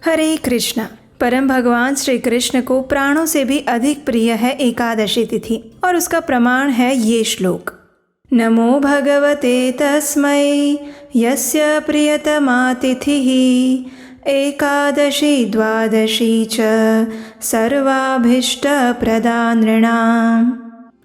हरे कृष्णा। परम भगवान श्री कृष्ण को प्राणों से भी अधिक प्रिय है एकादशी तिथि और उसका प्रमाण है ये श्लोक। नमो भगवते तस्मै यस्य प्रियतमा तिथिः एकादशी द्वादशी च सर्वाभीष्टप्रदा नृणाम्।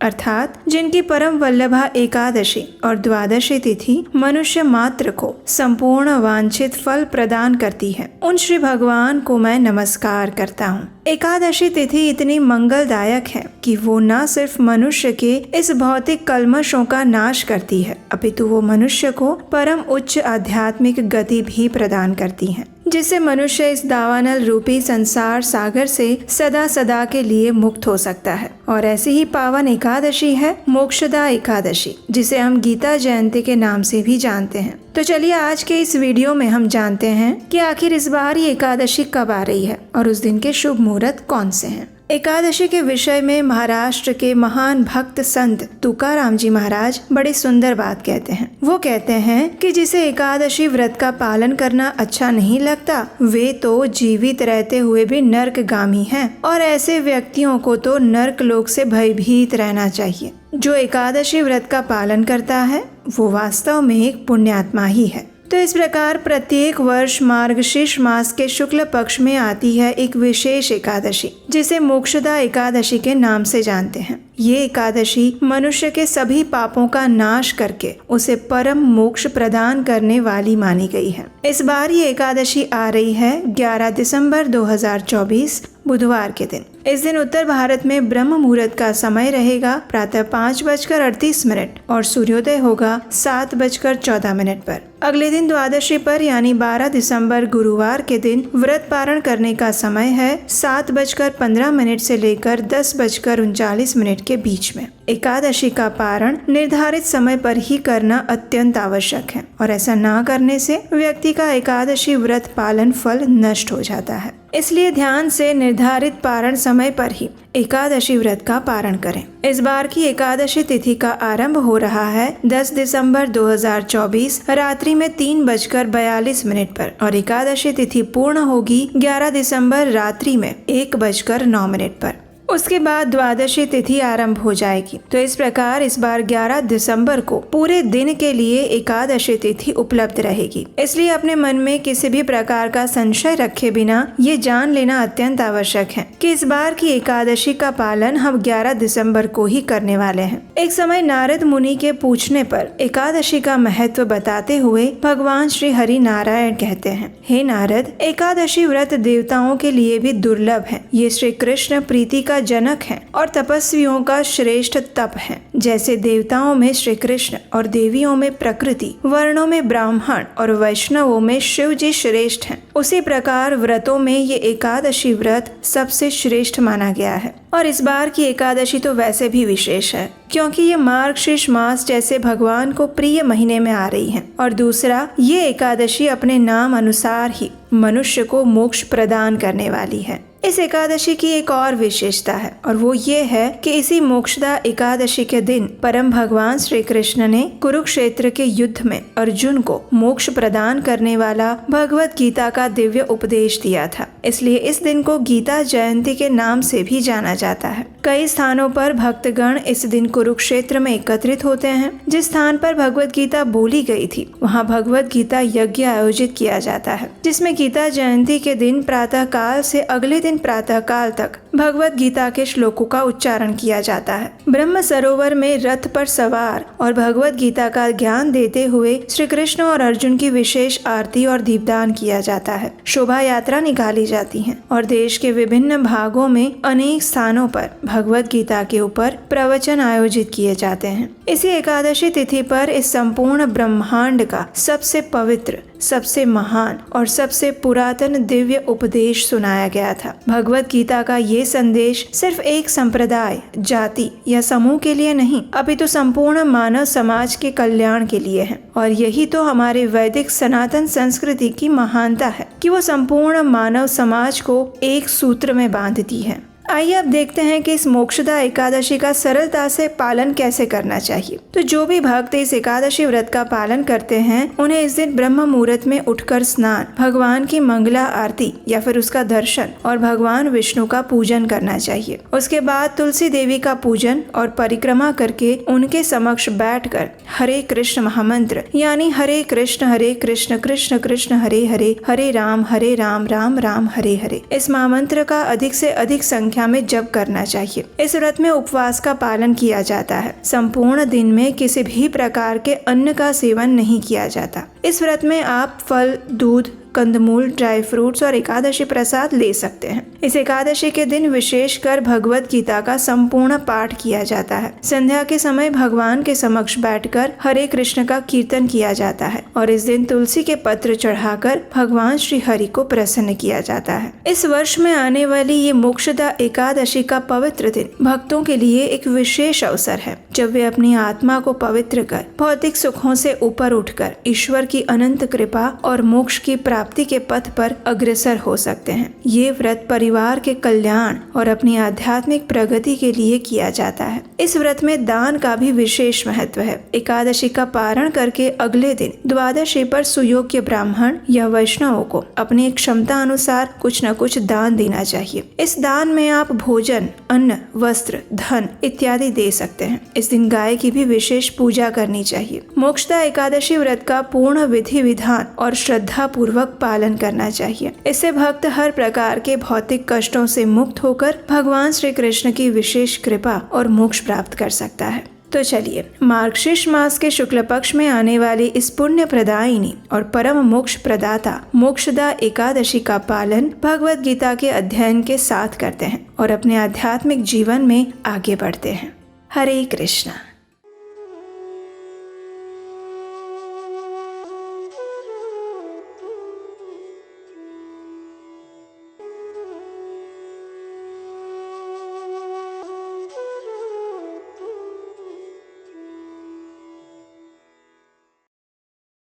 अर्थात जिनकी परम वल्लभा एकादशी और द्वादशी तिथि मनुष्य मात्र को संपूर्ण वांछित फल प्रदान करती है, उन श्री भगवान को मैं नमस्कार करता हूँ। एकादशी तिथि इतनी मंगलदायक है कि वो न सिर्फ मनुष्य के इस भौतिक कल्मशों का नाश करती है, अपितु वो मनुष्य को परम उच्च आध्यात्मिक गति भी प्रदान करती है, जिससे मनुष्य इस दावानल रूपी संसार सागर से सदा सदा के लिए मुक्त हो सकता है। और ऐसी ही पावन एकादशी है मोक्षदा एकादशी, जिसे हम गीता जयंती के नाम से भी जानते हैं। तो चलिए आज के इस वीडियो में हम जानते हैं कि आखिर इस बार ये एकादशी कब आ रही है और उस दिन के शुभ मुहूर्त कौन से हैं। एकादशी के विषय में महाराष्ट्र के महान भक्त संत तुकाराम जी महाराज बड़ी सुंदर बात कहते हैं। वो कहते हैं कि जिसे एकादशी व्रत का पालन करना अच्छा नहीं लगता, वे तो जीवित रहते हुए भी नर्कगामी हैं और ऐसे व्यक्तियों को तो नर्क लोक से भयभीत रहना चाहिए। जो एकादशी व्रत का पालन करता है वो वास्तव में एक पुण्यात्मा ही है। तो इस प्रकार प्रत्येक वर्ष मार्गशीर्ष मास के शुक्ल पक्ष में आती है एक विशेष एकादशी, जिसे मोक्षदा एकादशी के नाम से जानते हैं। ये एकादशी मनुष्य के सभी पापों का नाश करके उसे परम मोक्ष प्रदान करने वाली मानी गई है। इस बार ये एकादशी आ रही है 11 दिसंबर 2024 बुधवार के दिन। इस दिन उत्तर भारत में ब्रह्म मुहूर्त का समय रहेगा प्रातः 5:38 और सूर्योदय होगा 7:14 पर। अगले दिन द्वादशी पर यानी 12 दिसंबर गुरुवार के दिन व्रत पारण करने का समय है 7:15 से लेकर 10:39 के बीच में। एकादशी का पारण निर्धारित समय पर ही करना अत्यंत आवश्यक है और ऐसा ना करने से व्यक्ति का एकादशी व्रत पालन फल नष्ट हो जाता है। इसलिए ध्यान से निर्धारित पारण समय पर ही एकादशी व्रत का पारण करें। इस बार की एकादशी तिथि का आरंभ हो रहा है 10 दिसंबर 2024 रात्रि में 3:42 पर और एकादशी तिथि पूर्ण होगी 11 दिसंबर रात्रि में 1:09 पर। उसके बाद द्वादशी तिथि आरंभ हो जाएगी। तो इस प्रकार इस बार 11 दिसंबर को पूरे दिन के लिए एकादशी तिथि उपलब्ध रहेगी। इसलिए अपने मन में किसी भी प्रकार का संशय रखे बिना ये जान लेना अत्यंत आवश्यक है कि इस बार की एकादशी का पालन हम 11 दिसंबर को ही करने वाले हैं। एक समय नारद मुनि के पूछने पर एकादशी का महत्व बताते हुए भगवान श्री हरि नारायण कहते हैं, हे नारद, एकादशी व्रत देवताओं के लिए भी दुर्लभ है। ये श्री कृष्ण प्रीति का जनक है और तपस्वियों का श्रेष्ठ तप है। जैसे देवताओं में श्री कृष्ण और देवियों में प्रकृति, वर्णों में ब्राह्मण और वैष्णवों में शिव जी श्रेष्ठ हैं, उसी प्रकार व्रतों में ये एकादशी व्रत सबसे श्रेष्ठ माना गया है। और इस बार की एकादशी तो वैसे भी विशेष है क्योंकि ये मार्गशीर्ष मास जैसे भगवान को प्रिय महीने में आ रही है और दूसरा ये एकादशी अपने नाम अनुसार ही मनुष्य को मोक्ष प्रदान करने वाली है। इस एकादशी की एक और विशेषता है और वो ये है कि इसी मोक्षदा एकादशी के दिन परम भगवान श्री कृष्ण ने कुरुक्षेत्र के युद्ध में अर्जुन को मोक्ष प्रदान करने वाला भगवत गीता का दिव्य उपदेश दिया था। इसलिए इस दिन को गीता जयंती के नाम से भी जाना जाता है। कई स्थानों पर भक्तगण इस दिन कुरुक्षेत्र में एकत्रित होते हैं। जिस स्थान पर भगवत गीता बोली गई थी वहाँ भगवत गीता यज्ञ आयोजित किया जाता है, जिसमें गीता जयंती के दिन प्रातः काल से अगले दिन प्रातः काल तक भगवत गीता के श्लोकों का उच्चारण किया जाता है। ब्रह्म सरोवर में रथ पर सवार और भगवत गीता का ज्ञान देते हुए श्री कृष्ण और अर्जुन की विशेष आरती और दीपदान किया जाता है। शोभा यात्रा निकाली जाती है और देश के विभिन्न भागों में अनेक स्थानों पर भगवत गीता के ऊपर प्रवचन आयोजित किए जाते हैं। इसी एकादशी तिथि पर इस संपूर्ण ब्रह्मांड का सबसे पवित्र, सबसे महान और सबसे पुरातन दिव्य उपदेश सुनाया गया था। भगवत गीता का ये संदेश सिर्फ एक संप्रदाय, जाति या समूह के लिए नहीं, अपितु संपूर्ण मानव समाज के कल्याण के लिए है। और यही तो हमारे वैदिक सनातन संस्कृति की महानता है कि वो संपूर्ण मानव समाज को एक सूत्र में बांधती है। आइए अब देखते हैं कि इस मोक्षदा एकादशी का सरलता से पालन कैसे करना चाहिए। तो जो भी भक्त इस एकादशी व्रत का पालन करते हैं उन्हें इस दिन ब्रह्म मुहूर्त में उठकर स्नान, भगवान की मंगला आरती या फिर उसका दर्शन और भगवान विष्णु का पूजन करना चाहिए। उसके बाद तुलसी देवी का पूजन और परिक्रमा करके उनके समक्ष बैठकर हरे कृष्ण महामंत्र यानी हरे कृष्ण कृष्ण कृष्ण हरे हरे, हरे राम राम राम हरे हरे, इस महामंत्र का अधिक से अधिक संख्या में जप करना चाहिए। इस व्रत में उपवास का पालन किया जाता है। संपूर्ण दिन में किसी भी प्रकार के अन्न का सेवन नहीं किया जाता। इस व्रत में आप फल, दूध, कंदमूल, ड्राई फ्रूट्स और एकादशी प्रसाद ले सकते हैं। इस एकादशी के दिन विशेष कर भगवत गीता का संपूर्ण पाठ किया जाता है। संध्या के समय भगवान के समक्ष बैठकर हरे कृष्ण का कीर्तन किया जाता है और इस दिन तुलसी के पत्र चढ़ाकर भगवान श्री हरि को प्रसन्न किया जाता है। इस वर्ष में आने वाली ये मोक्षदा एकादशी का पवित्र दिन भक्तों के लिए एक विशेष अवसर है, जब वे अपनी आत्मा को पवित्र कर भौतिक सुखों से ऊपर उठकर ईश्वर की अनंत कृपा और मोक्ष की प्राप्ति के पथ पर अग्रसर हो सकते हैं। ये व्रत परिवार के कल्याण और अपनी आध्यात्मिक प्रगति के लिए किया जाता है। इस व्रत में दान का भी विशेष महत्व है। एकादशी का पारण करके अगले दिन द्वादशी पर सुयोग्य ब्राह्मण या वैष्णवों को अपनी क्षमता अनुसार कुछ न कुछ दान देना चाहिए। इस दान में आप भोजन, अन्न, वस्त्र, धन इत्यादि दे सकते हैं। इस दिन गाय की भी विशेष पूजा करनी चाहिए। मोक्षदा एकादशी व्रत का पूर्ण विधि विधान और श्रद्धा पूर्वक पालन करना चाहिए। इससे भक्त हर प्रकार के भौतिक कष्टों से मुक्त होकर भगवान श्री कृष्ण की विशेष कृपा और मोक्ष प्राप्त कर सकता है। तो चलिए, मार्गशीर्ष मास के शुक्ल पक्ष में आने वाली इस पुण्य प्रदायिनी और परम मोक्ष प्रदाता मोक्षदा एकादशी का पालन भगवत गीता के अध्ययन के साथ करते हैं और अपने आध्यात्मिक जीवन में आगे बढ़ते हैं। हरे कृष्णा।